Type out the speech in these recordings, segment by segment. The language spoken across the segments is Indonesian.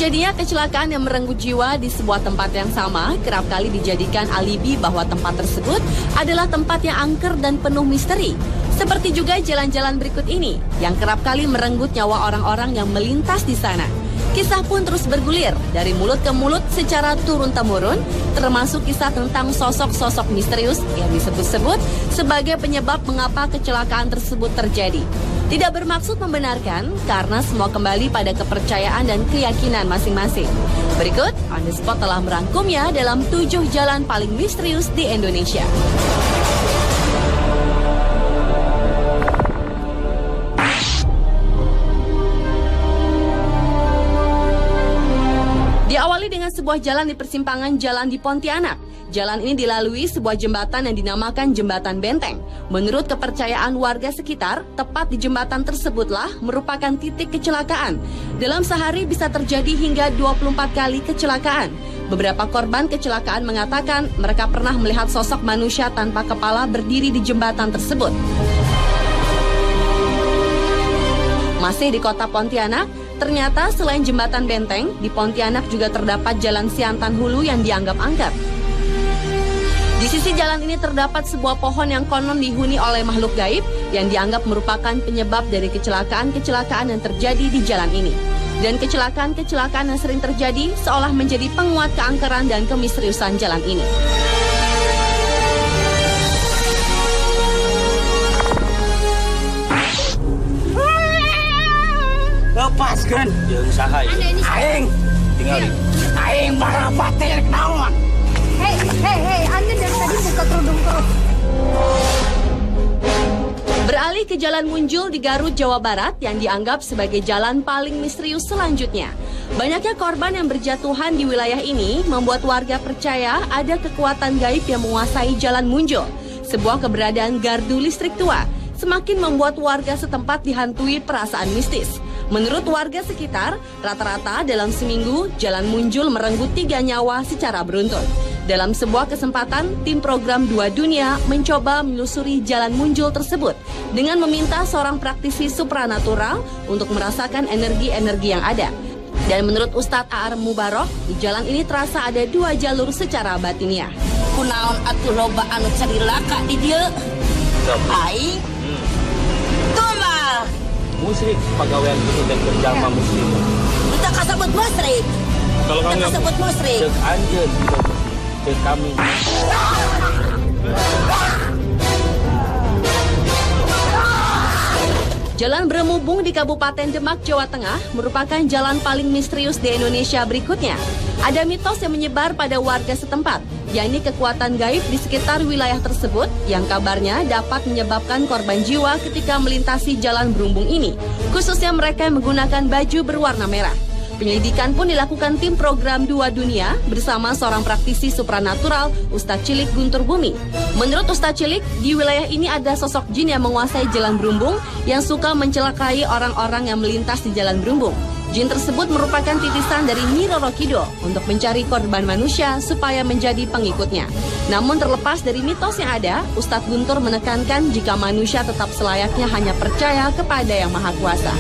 Terjadinya kecelakaan yang merenggut jiwa di sebuah tempat yang sama kerap kali dijadikan alibi bahwa tempat tersebut adalah tempat yang angker dan penuh misteri. Seperti juga jalan-jalan berikut ini yang kerap kali merenggut nyawa orang-orang yang melintas di sana. Kisah pun terus bergulir dari mulut ke mulut secara turun-temurun, termasuk kisah tentang sosok-sosok misterius yang disebut-sebut sebagai penyebab mengapa kecelakaan tersebut terjadi. Tidak bermaksud membenarkan karena semua kembali pada kepercayaan dan keyakinan masing-masing. Berikut, On The Spot telah merangkumnya dalam 7 jalan paling misterius di Indonesia. Diawali dengan sebuah jalan di persimpangan jalan di Pontianak. Jalan ini dilalui sebuah jembatan yang dinamakan Jembatan Benteng. Menurut kepercayaan warga sekitar, tepat di jembatan tersebutlah merupakan titik kecelakaan. Dalam sehari bisa terjadi hingga 24 kali kecelakaan. Beberapa korban kecelakaan mengatakan mereka pernah melihat sosok manusia tanpa kepala berdiri di jembatan tersebut. Masih di kota Pontianak, ternyata selain Jembatan Benteng, di Pontianak juga terdapat Jalan Siantan Hulu yang dianggap angker. Di sisi jalan ini terdapat sebuah pohon yang konon dihuni oleh makhluk gaib yang dianggap merupakan penyebab dari kecelakaan-kecelakaan yang terjadi di jalan ini. Dan kecelakaan-kecelakaan yang sering terjadi seolah menjadi penguat keangkeran dan kemisteriusan jalan ini. Lepaskan. Jangan usaha ya. Aing. Tinggalin. Aing barang batin kenaon. Hei, Anda dari tadi buka kerudung terus. Beralih ke Jalan Munjul di Garut, Jawa Barat yang dianggap sebagai jalan paling misterius selanjutnya. Banyaknya korban yang berjatuhan di wilayah ini membuat warga percaya ada kekuatan gaib yang menguasai Jalan Munjul. Sebuah keberadaan gardu listrik tua semakin membuat warga setempat dihantui perasaan mistis. Menurut warga sekitar, rata-rata dalam seminggu, Jalan Munjul merenggut 3 nyawa secara beruntun. Dalam sebuah kesempatan, tim program 2 Dunia mencoba menelusuri Jalan Munjul tersebut dengan meminta seorang praktisi supranatural untuk merasakan energi-energi yang ada. Dan menurut Ustadz A.R. Mubarok, di jalan ini terasa ada 2 jalur secara batiniah. Kunaon atuh loba anu carilaka di dieu? Aing. Tumbal. Musyrik pegawaian itu dan berjama muslim. Kita kasebut musyrik. Kalau kamu yang kasebut musyrik. cek anjeun cek kami. Jalan Bremubung di Kabupaten Demak, Jawa Tengah merupakan jalan paling misterius di Indonesia berikutnya. Ada mitos yang menyebar pada warga setempat, yakni kekuatan gaib di sekitar wilayah tersebut yang kabarnya dapat menyebabkan korban jiwa ketika melintasi jalan Brumubung ini, khususnya mereka yang menggunakan baju berwarna merah. Penyelidikan pun dilakukan tim program 2 Dunia bersama seorang praktisi supranatural, Ustadz Cilik Guntur Bumi. Menurut Ustadz Cilik, di wilayah ini ada sosok jin yang menguasai jalan Brumubung yang suka mencelakai orang-orang yang melintas di jalan Brumubung. Jin tersebut merupakan titisan dari Nyi Roro Kidul untuk mencari korban manusia supaya menjadi pengikutnya. Namun terlepas dari mitos yang ada, Ustadz Guntur menekankan jika manusia tetap selayaknya hanya percaya kepada Yang Maha Kuasa.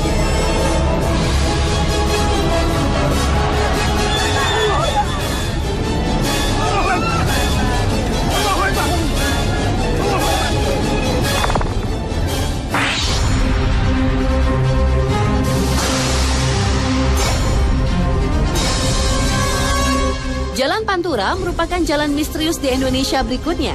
Jalan Pantura merupakan jalan misterius di Indonesia berikutnya.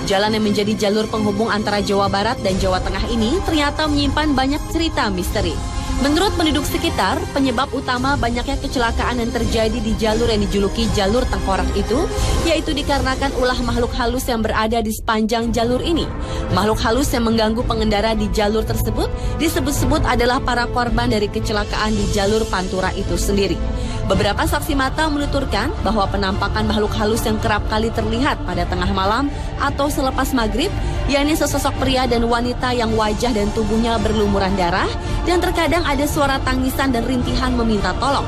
Jalan yang menjadi jalur penghubung antara Jawa Barat dan Jawa Tengah ini ternyata menyimpan banyak cerita misteri. Menurut penduduk sekitar, penyebab utama banyaknya kecelakaan yang terjadi di jalur yang dijuluki jalur tengkorak itu, yaitu dikarenakan ulah makhluk halus yang berada di sepanjang jalur ini. Makhluk halus yang mengganggu pengendara di jalur tersebut disebut-sebut adalah para korban dari kecelakaan di jalur Pantura itu sendiri. Beberapa saksi mata menuturkan bahwa penampakan makhluk halus yang kerap kali terlihat pada tengah malam atau selepas maghrib, yakni sesosok pria dan wanita yang wajah dan tubuhnya berlumuran darah, dan terkadang ada suara tangisan dan rintihan meminta tolong.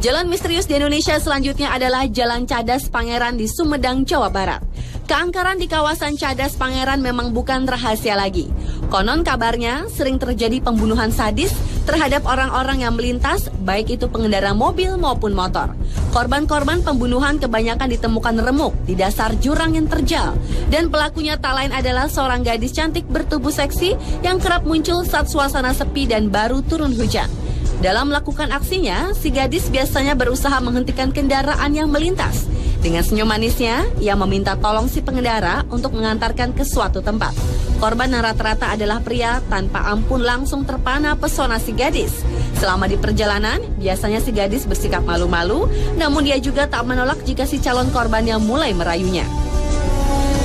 Jalan misterius di Indonesia selanjutnya adalah Jalan Cadas Pangeran di Sumedang, Jawa Barat. Keangkeran di kawasan Cadas Pangeran memang bukan rahasia lagi. Konon kabarnya sering terjadi pembunuhan sadis terhadap orang-orang yang melintas, baik itu pengendara mobil maupun motor. Korban-korban pembunuhan kebanyakan ditemukan remuk di dasar jurang yang terjal. Dan pelakunya tak lain adalah seorang gadis cantik bertubuh seksi yang kerap muncul saat suasana sepi dan baru turun hujan. Dalam melakukan aksinya, si gadis biasanya berusaha menghentikan kendaraan yang melintas. Dengan senyum manisnya, ia meminta tolong si pengendara untuk mengantarkan ke suatu tempat. Korban yang rata-rata adalah pria, tanpa ampun langsung terpana pesona si gadis. Selama di perjalanan, biasanya si gadis bersikap malu-malu, namun dia juga tak menolak jika si calon korbannya mulai merayunya.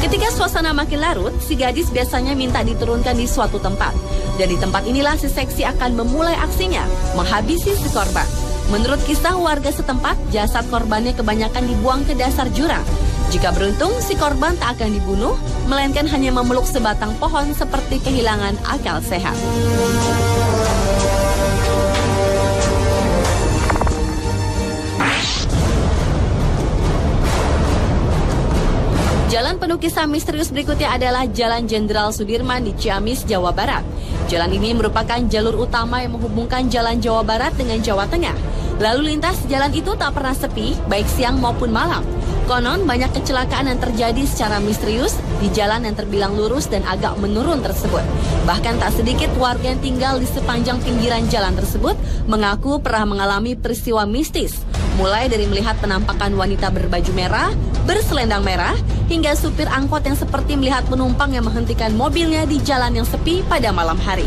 Ketika suasana makin larut, si gadis biasanya minta diturunkan di suatu tempat. Dan di tempat inilah si seksi akan memulai aksinya, menghabisi si korban. Menurut kisah warga setempat, jasad korbannya kebanyakan dibuang ke dasar jurang. Jika beruntung, si korban tak akan dibunuh, melainkan hanya memeluk sebatang pohon seperti kehilangan akal sehat. Jalan penuh kisah misterius berikutnya adalah Jalan Jenderal Sudirman di Ciamis, Jawa Barat. Jalan ini merupakan jalur utama yang menghubungkan Jalan Jawa Barat dengan Jawa Tengah. Lalu lintas jalan itu tak pernah sepi, baik siang maupun malam. Konon banyak kecelakaan yang terjadi secara misterius di jalan yang terbilang lurus dan agak menurun tersebut. Bahkan tak sedikit warga yang tinggal di sepanjang pinggiran jalan tersebut mengaku pernah mengalami peristiwa mistis. Mulai dari melihat penampakan wanita berbaju merah, berselendang merah, hingga supir angkot yang seperti melihat penumpang yang menghentikan mobilnya di jalan yang sepi pada malam hari.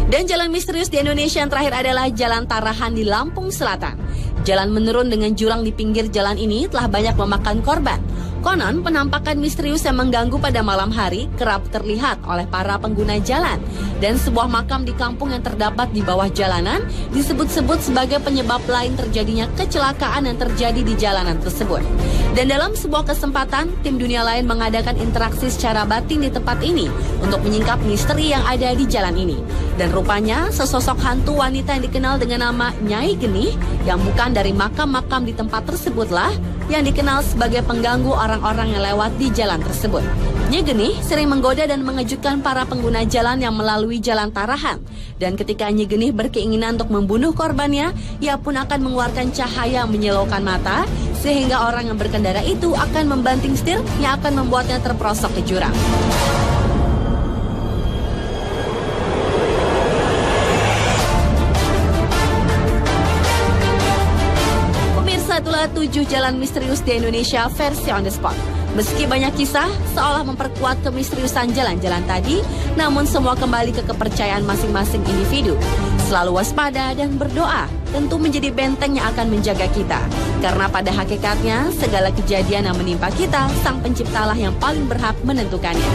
Dan jalan misterius di Indonesia yang terakhir adalah Jalan Tarahan di Lampung Selatan. Jalan menurun dengan jurang di pinggir jalan ini telah banyak memakan korban. Konon, penampakan misterius yang mengganggu pada malam hari kerap terlihat oleh para pengguna jalan. Dan sebuah makam di kampung yang terdapat di bawah jalanan disebut-sebut sebagai penyebab lain terjadinya kecelakaan yang terjadi di jalanan tersebut. Dan dalam sebuah kesempatan, tim dunia lain mengadakan interaksi secara batin di tempat ini untuk menyingkap misteri yang ada di jalan ini. Dan rupanya, sesosok hantu wanita yang dikenal dengan nama Nyai Genih yang bukan dari makam-makam di tempat tersebutlah yang dikenal sebagai pengganggu orang-orang yang lewat di jalan tersebut. Nyai Genih sering menggoda dan mengejutkan para pengguna jalan yang melalui Jalan Tarahan. Dan ketika Nyai Genih berkeinginan untuk membunuh korbannya, ia pun akan mengeluarkan cahaya menyilaukan mata, sehingga orang yang berkendara itu akan membanting setir yang akan membuatnya terperosok ke jurang. Itulah 7 jalan misterius di Indonesia versi on the spot. Meski banyak kisah seolah memperkuat kemisteriusan jalan-jalan tadi, namun semua kembali ke kepercayaan masing-masing individu. Selalu waspada dan berdoa tentu menjadi benteng yang akan menjaga kita. Karena pada hakikatnya segala kejadian yang menimpa kita, Sang Penciptalah yang paling berhak menentukannya.